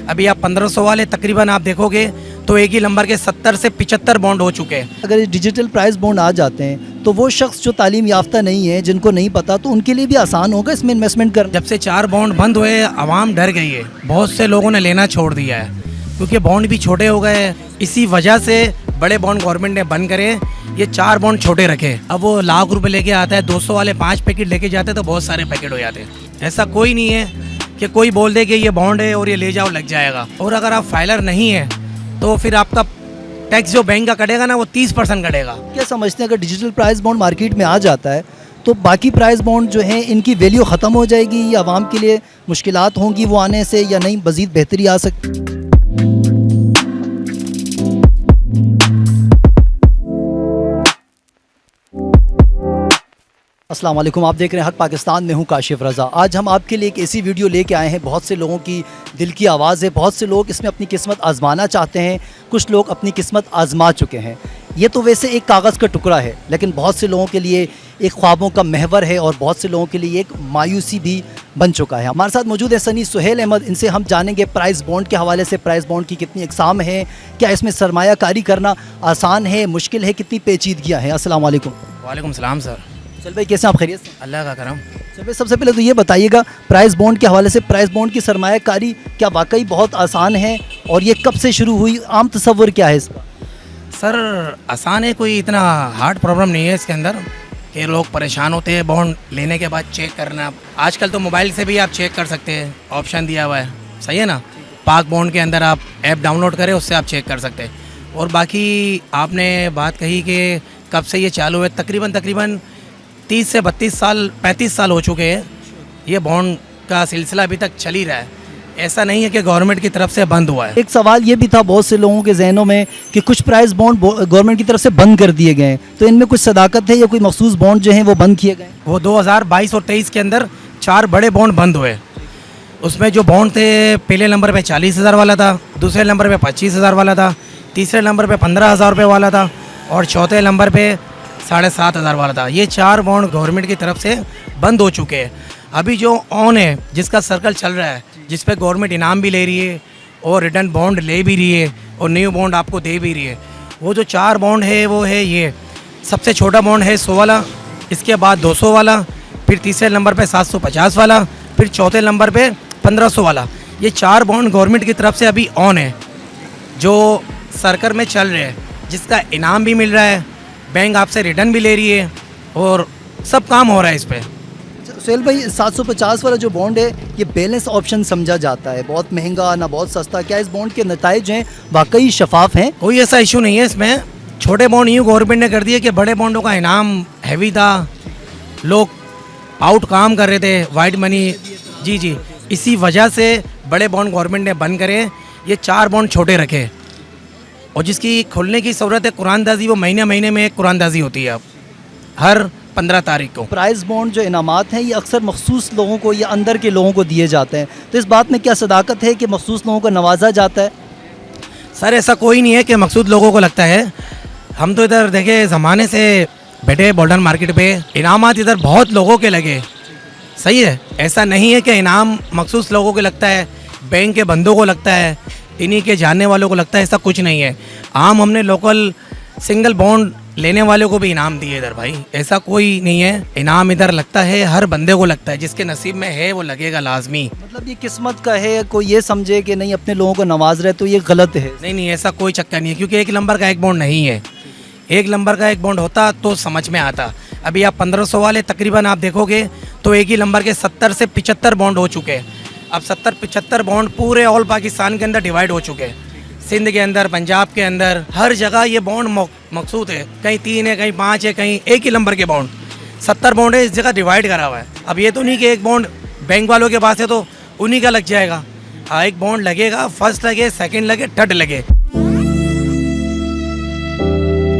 अभी आप 1500 वाले तकरीबन आप देखोगे तो एक ही नंबर के 70 से 75 बॉन्ड हो चुके हैं। अगर ये डिजिटल प्राइस बॉन्ड आ जाते हैं तो वो शख्स जो तालीम याफ्ता नहीं है, जिनको नहीं पता, तो उनके लिए भी आसान होगा इसमें इन्वेस्टमेंट करना। जब से 4 बॉन्ड बंद हुए आवाम डर गई है, बहुत से लोगों ने लेना छोड़ दिया है क्योंकि बॉन्ड भी छोटे हो गए। इसी वजह से बड़े बॉन्ड गवर्नमेंट ने बंद करे, ये 4 बॉन्ड छोटे रखे। अब वो लाख रुपए लेके आता है, 200 वाले 5 पैकेट लेके जाते हैं तो बहुत सारे पैकेट हो जाते हैं। ऐसा कोई नहीं है कि कोई बोल दे कि ये बॉन्ड है और ये ले जाओ लग जाएगा। और अगर आप फाइलर नहीं है तो फिर आपका टैक्स जो बैंक का कटेगा ना वो 30% कटेगा। क्या समझते हैं अगर डिजिटल प्राइस बॉन्ड मार्केट में आ जाता है तो बाकी प्राइस बॉन्ड जो हैं इनकी वैल्यू ख़त्म हो जाएगी, या आवाम के लिए मुश्किलात होंगी वो आने से, या नहीं मज़ीद बेहतरी आ सकती? अस्सलाम वालेकुम, आप देख रहे हैं हक पाकिस्तान में हूँ काशिफ रज़ा। आज हम आपके लिए एक ऐसी वीडियो लेके आए हैं, बहुत से लोगों की दिल की आवाज़ है, बहुत से लोग इसमें अपनी किस्मत आजमाना चाहते हैं, कुछ लोग अपनी किस्मत आजमा चुके हैं। ये तो वैसे एक कागज़ का टुकड़ा है, लेकिन बहुत से लोगों के लिए एक ख्वाबों का महवर है और बहुत से लोगों के लिए एक मायूसी भी बन चुका है। हमारे साथ मौजूद है सनी सुहेल अहमद, इनसे हम जानेंगे प्राइस बॉन्ड के हवाले से, प्राइस बॉन्ड की कितनी अक़साम है, क्या इसमें सरमायाकारी करना आसान है, मुश्किल है, कितनी पेचीदगियाँ हैं। अस्सलाम वालेकुम। वालेकुम सलाम सर। चल भाई, कैसे आप? खैरियत से? अल्लाह का करम। चल भाई, सबसे पहले तो ये बताइएगा प्राइस बॉन्ड के हवाले से, प्राइस बॉन्ड की सरमायाकारी क्या वाकई बहुत आसान है और ये कब से शुरू हुई? आम तसव्वुर क्या है इसका? सर आसान है, कोई इतना हार्ड प्रॉब्लम नहीं है इसके अंदर कि लोग परेशान होते हैं बॉन्ड लेने के बाद चेक करना। आजकल तो मोबाइल से भी आप चेक कर सकते हैं, ऑप्शन दिया हुआ है, सही है ना। पाक बॉन्ड के अंदर आप ऐप डाउनलोड करें, उससे आप चेक कर सकते हैं। और बाकी आपने बात कही कि कब से ये चालू है, तकरीबन 30 से 32 साल 35 साल हो चुके हैं। ये बॉन्ड का सिलसिला अभी तक चल ही रहा है, ऐसा नहीं है कि गवर्नमेंट की तरफ से बंद हुआ है। एक सवाल ये भी था बहुत से लोगों के जहनों में कि कुछ प्राइस बॉन्ड गवर्नमेंट की तरफ से बंद कर दिए गए हैं, तो इनमें कुछ सदाकत है या कोई मखसूस बॉन्ड जो हैं वो बंद किए गए? वो 2022 और 23 के अंदर 4 बड़े बॉन्ड बंद हुए। उसमें जो बॉन्ड थे, पहले नंबर पे 40,000 वाला था, दूसरे नंबर पे 25,000 वाला था, तीसरे नंबर पे 15,000 रुपये वाला था और चौथे नंबर पे 7,500 वाला था। ये 4 बॉन्ड गवर्नमेंट की तरफ से बंद हो चुके हैं। अभी जो ऑन है, जिसका सर्कल चल रहा है, जिस पे गवर्नमेंट इनाम भी ले रही है और रिटर्न बॉन्ड ले भी रही है और न्यू बॉन्ड आपको दे भी रही है, वो जो 4 बॉन्ड है वो है ये। सबसे छोटा बॉन्ड है 100 वाला, इसके बाद 200 वाला, फिर तीसरे नंबर पे 750 वाला, फिर चौथे नंबर पे 1500 वाला। ये 4 बॉन्ड गवर्नमेंट की तरफ से अभी ऑन है, जो सर्कल में चल रहे हैं, जिसका इनाम भी मिल रहा है, बैंक आपसे रिटर्न भी ले रही है और सब काम हो रहा है इस पर। सुहेल भाई, 750 वाला जो बॉन्ड है ये बैलेंस ऑप्शन समझा जाता है, बहुत महंगा ना बहुत सस्ता। क्या इस बॉन्ड के नताइज हैं वाकई शफाफ हैं? कोई ऐसा इशू नहीं है इसमें। छोटे बॉन्ड यूँ गवर्नमेंट ने कर दिए कि बड़े बॉन्डों का इनाम हैवी था, लोग आउट काम कर रहे थे, वाइट मनी। जी, इसी वजह से बड़े बॉन्ड गवर्नमेंट ने बंद करे, ये 4 बॉन्ड छोटे रखे। और जिसकी खुलने की ज़रूरत है कुरानदाजी, वो महीने में एक कुरानदाजी होती है अब हर 15 तारीख को। प्राइस बॉन्ड जो इनामात हैं ये अक्सर मखसूस लोगों को या अंदर के लोगों को दिए जाते हैं, तो इस बात में क्या सदाकत है कि मखसूस लोगों को नवाजा जाता है? सर ऐसा कोई नहीं है कि मकसूद लोगों को लगता है। हम तो इधर देखे ज़माने से बैठे बोल्डन मार्केट पे, इनामात इधर बहुत लोगों के लगे, सही है। ऐसा नहीं है कि इनाम मखसूस लोगों को लगता है, बैंक के बंदों को लगता है, इन्हीं के जानने वालों को लगता है, ऐसा कुछ नहीं है। आम हमने लोकल सिंगल बॉन्ड लेने वालों को भी इनाम दिए इधर भाई, ऐसा कोई नहीं है। इनाम इधर लगता है, हर बंदे को लगता है, जिसके नसीब में है वो लगेगा लाजमी। मतलब ये किस्मत का है, कोई ये समझे कि नहीं अपने लोगों को नवाज रहे तो ये गलत है? नहीं, ऐसा कोई चक्कर नहीं है, क्योंकि एक नंबर का एक बॉन्ड नहीं है। एक नंबर का एक बॉन्ड होता तो समझ में आता। अभी आप 1500 वाले तकरीबन आप देखोगे तो एक ही नंबर के 70 से 75 बॉन्ड हो चुके हैं। अब 70-75 बॉन्ड पूरे ऑल पाकिस्तान के अंदर डिवाइड हो चुके हैं, सिंध के अंदर, पंजाब के अंदर, हर जगह ये बॉन्ड मकसूद है। कहीं 3 है, कहीं 5 है, कहीं एक ही नंबर के बॉन्ड 70 बॉन्ड है, इस जगह डिवाइड करा हुआ है। अब ये तो नहीं कि एक बॉन्ड बैंक वालों के पास है तो उन्हीं का लग जाएगा। हाँ, एक बॉन्ड लगेगा, फर्स्ट लगे, सेकंड लगे, थर्ड लगे।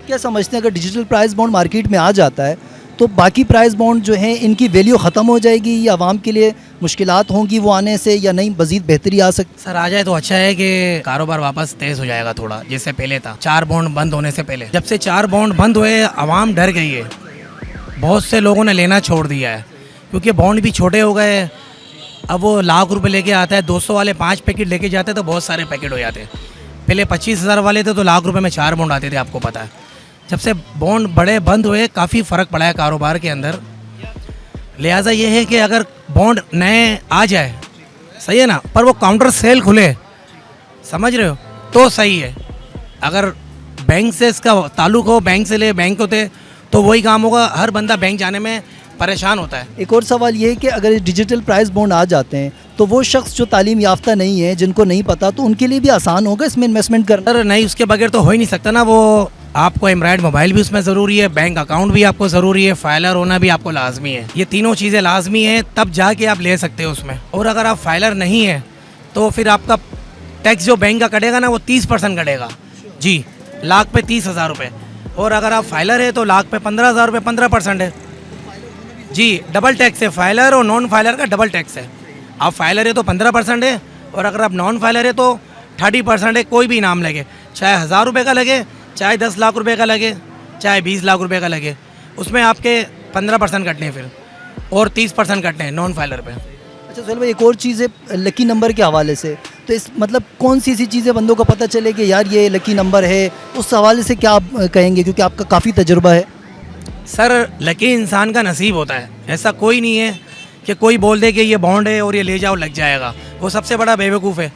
क्या समझते हैं अगर डिजिटल प्राइस बॉन्ड मार्केट में आ जाता है तो बाकी प्राइस बॉन्ड जो हैं इनकी वैल्यू ख़त्म हो जाएगी, या आवाम के लिए मुश्किलात होंगी वो आने से, या नहीं मज़ीद बेहतरी आ सकती? सर आ जाए तो अच्छा है कि कारोबार वापस तेज हो जाएगा थोड़ा, जैसे पहले था 4 बॉन्ड बंद होने से पहले। जब से 4 बॉन्ड बंद हुए आवाम डर गई है, बहुत से लोगों ने लेना छोड़ दिया है क्योंकि बॉन्ड भी छोटे हो गए, अब वो लाख रुपए लेके आता है, 200 वाले 5 पैकेट लेके जाते हैं तो बहुत सारे पैकेट हो जाते हैं। पहले 25,000 वाले थे तो लाख रुपए में 4 बॉन्ड आते थे, आपको पता है। जब से बॉन्ड बड़े बंद हुए काफ़ी फ़र्क पड़ा है कारोबार के अंदर। लिहाजा ये है कि अगर बॉन्ड नए आ जाए, सही है ना, पर वो काउंटर सेल खुले, समझ रहे हो, तो सही है। अगर बैंक से इसका ताल्लुक हो, बैंक से ले, बैंक होते तो वही काम होगा। हर बंदा बैंक जाने में परेशान होता है। एक और सवाल ये है कि अगर डिजिटल प्राइस बॉन्ड आ जाते हैं तो वो शख्स जो तालीम याफ्ता नहीं है, जिनको नहीं पता, तो उनके लिए भी आसान होगा इसमें इन्वेस्टमेंट करना? सर नहीं, उसके बगैर तो हो ही नहीं सकता ना। वो आपको एंड्रॉयड मोबाइल भी उसमें ज़रूरी है, बैंक अकाउंट भी आपको ज़रूरी है, फाइलर होना भी आपको लाजमी है। ये तीनों चीज़ें लाजमी हैं, तब जाके आप ले सकते हो उसमें। और अगर आप फाइलर नहीं है तो फिर आपका टैक्स जो बैंक का कटेगा ना, वो 30% कटेगा जी, लाख पे 30,000 रुपये। और अगर आप फाइलर है तो लाख पे 15,000 रुपये, 15% है जी। डबल टैक्स है, फाइलर और नॉन फाइलर का डबल टैक्स है। आप फाइलर है तो 15% है, और अगर आप नॉन फाइलर है तो 30% है। कोई भी इनाम लगे, चाहे 1,000 रुपये का लगे, चाहे 10 लाख रुपए का लगे, चाहे 20 लाख रुपए का लगे, उसमें आपके 15% कटने हैं फिर, और 30% कटने हैं नॉन फाइलर पे। अच्छा सोहेल भाई, एक और चीज़ है लकी नंबर के हवाले से, तो इस मतलब कौन सी ऐसी चीज़ें बंदों को पता चले कि यार ये लकी नंबर है, उस हवाले से क्या आप कहेंगे, क्योंकि आपका काफ़ी तजुर्बा है? सर लकी इंसान का नसीब होता है, ऐसा कोई नहीं है कि कोई बोल दे कि ये बॉन्ड है और ये ले जाओ लग जाएगा। वो सबसे बड़ा बेवकूफ़ है,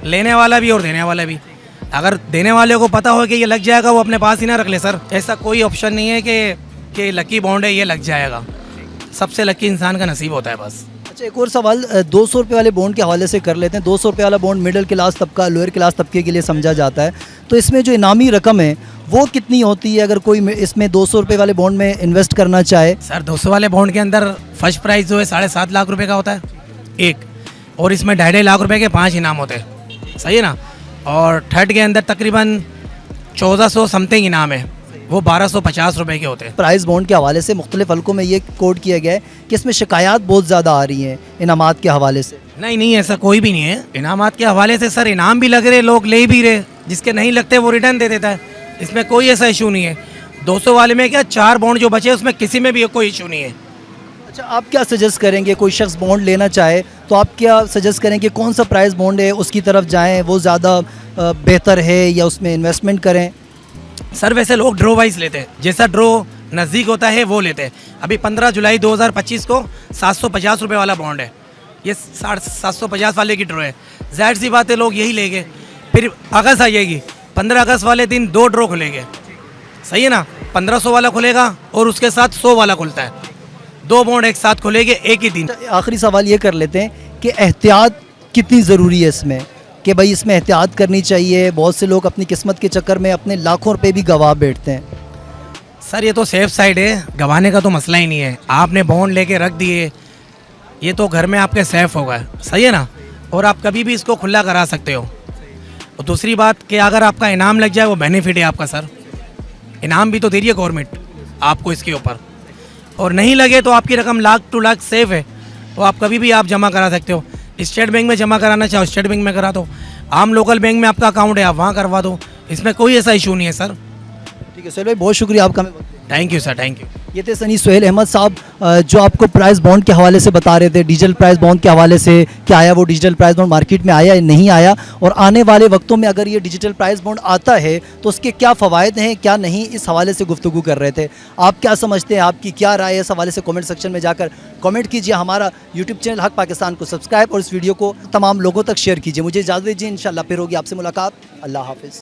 लेने वाला भी और देने वाला भी। अगर देने वाले को पता हो कि ये लग जाएगा, वो अपने पास ही ना रख ले सर। ऐसा कोई ऑप्शन नहीं है कि लकी बॉन्ड है ये लग जाएगा। सबसे लकी इंसान का नसीब होता है बस। अच्छा एक और सवाल 200 रुपये वाले बॉन्ड के हवाले से कर लेते हैं। 200 रुपये वाला बॉन्ड मिडिल क्लास तबका, लोअर क्लास तबके के लिए समझा जाता है, तो इसमें जो इनामी रकम है वो कितनी होती है अगर कोई इसमें 200 रुपये वाले बॉन्ड में इन्वेस्ट करना चाहे? सर 200 वाले बॉन्ड के अंदर फर्स्ट प्राइस जो है 7.5 लाख रुपए का होता है एक, और इसमें 2.5 लाख रुपए के 5 इनाम होते हैं, सही है ना। और थर्ड के अंदर तकरीबन 1400 समथिंग इनाम है, वो 1250 रुपए के होते हैं। प्राइस बॉन्ड के हवाले से मुख्तलिफ हल्कों में ये कोड किया गया है कि इसमें शिकायत बहुत ज़्यादा आ रही हैं इनामात के हवाले से। नहीं, ऐसा कोई भी नहीं है। इनामात के हवाले से सर इनाम भी लग रहे, लोग ले भी रहे, जिसके नहीं लगते वो रिटर्न दे देता है, इसमें कोई ऐसा इशू नहीं है। 200 वाले में क्या 4 बॉन्ड जो बचे उसमें किसी में भी कोई इशू नहीं है। अच्छा आप क्या सजेस्ट करेंगे, कोई शख्स बॉन्ड लेना चाहे तो आप क्या सजेस्ट करेंगे, कौन सा प्राइस बॉन्ड है उसकी तरफ जाएं, वो ज़्यादा बेहतर है, या उसमें इन्वेस्टमेंट करें? सर वैसे लोग ड्रो वाइज लेते हैं, जैसा ड्रो नज़दीक होता है वो लेते हैं। अभी 15 जुलाई 2025 को 750 रुपये वाला बॉन्ड है, ये 750 वाले की ड्रो है। जाहिर सी बात है लोग यही लेंगे। फिर अगस्त आ जाएगी, 15 अगस्त वाले दिन 2 ड्रो खुलेंगे, सही है ना। 1500 वाला खुलेगा और उसके साथ 100 वाला खुलता है, 2 बॉन्ड एक साथ खुलेंगे एक ही दिन। आखिरी सवाल ये कर लेते हैं कि एहतियात कितनी ज़रूरी है इसमें, कि भाई इसमें एहतियात करनी चाहिए? बहुत से लोग अपनी किस्मत के चक्कर में अपने लाखों रुपए भी गवा बैठते हैं। सर ये तो सेफ साइड है, गंवाने का तो मसला ही नहीं है। आपने बॉन्ड लेके रख दिए, ये तो घर में आपके सेफ होगा, सही है ना, और आप कभी भी इसको खुला करा सकते हो। और दूसरी बात कि अगर आपका इनाम लग जाए वो बेनिफिट है आपका सर, इनाम भी तो दे रही है गवर्नमेंट आपको इसके ऊपर। और नहीं लगे तो आपकी रकम लाख 2 लाख सेफ है, तो आप कभी भी आप जमा करा सकते हो। स्टेट बैंक में जमा कराना चाहो स्टेट बैंक में करा दो, आम लोकल बैंक में आपका अकाउंट है आप वहाँ करवा दो, इसमें कोई ऐसा इशू नहीं है सर। ठीक है सोहेल भाई, बहुत शुक्रिया आपका। Thank you sir, thank you. ये थे सनी सोहेल अहमद साहब जो आपको प्राइस बॉन्ड के हवाले से बता रहे थे, डिजिटल प्राइस बॉन्ड के हवाले से क्या आया, वो डिजिटल प्राइस बॉन्ड मार्केट में आया या नहीं आया, और आने वाले वक्तों में अगर ये डिजिटल प्राइस बॉन्ड आता है तो उसके क्या फ़वायद हैं क्या नहीं, इस हवाले से गुफ्तगू कर रहे थे। आप क्या समझते हैं, आपकी क्या राय है, इस हवाले से कमेंट सेक्शन में जाकर कमेंट कीजिए। हमारा यूट्यूब चैनल हक पाकिस्तान को सब्सक्राइब और इस वीडियो को तमाम लोगों तक शेयर कीजिए। मुझे इजाज़त दीजिए, इंशाल्लाह फिर होगी आपसे मुलाकात। अल्लाह हाफिज़।